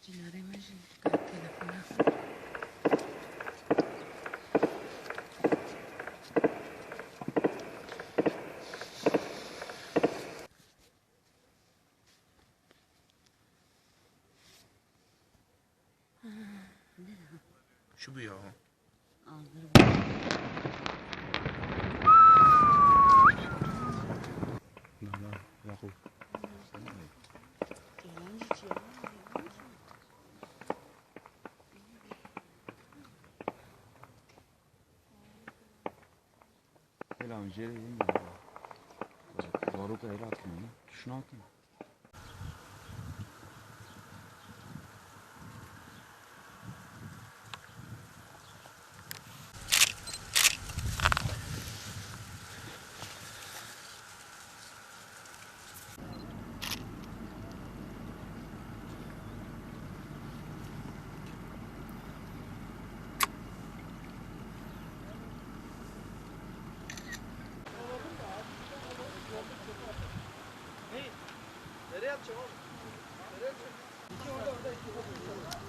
Şu bu ya. Yakup. Selam Jerry'in de. Doğru kadar atmıyor. Şunu atayım. Nereye atacağım oğlum? Nereye atacağım? İki orada, iki orada.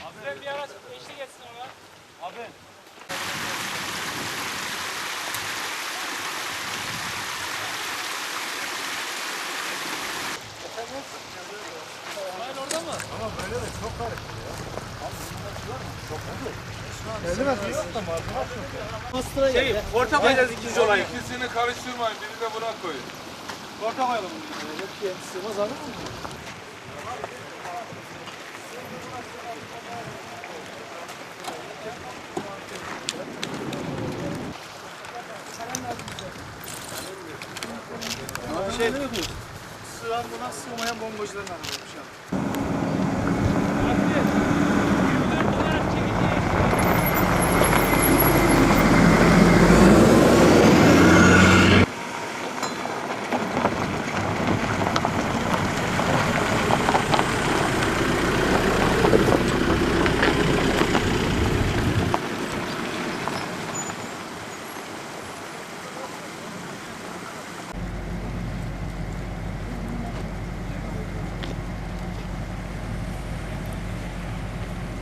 Abi bir araç eşlik etsin ona. Abi. İsmail orada mı? Ama böyle de çok karıştı ya. Abi bunlar var mı? Çok oldu. Elime yok da markına çok. Şey, orta koyacağız ikinci olayı. İkisini karıştırmayın, biri de buna koyun. Orta koyalım. Yok ki sığmaz alır mı? Sığan buna sığmayan bombacıların arabası.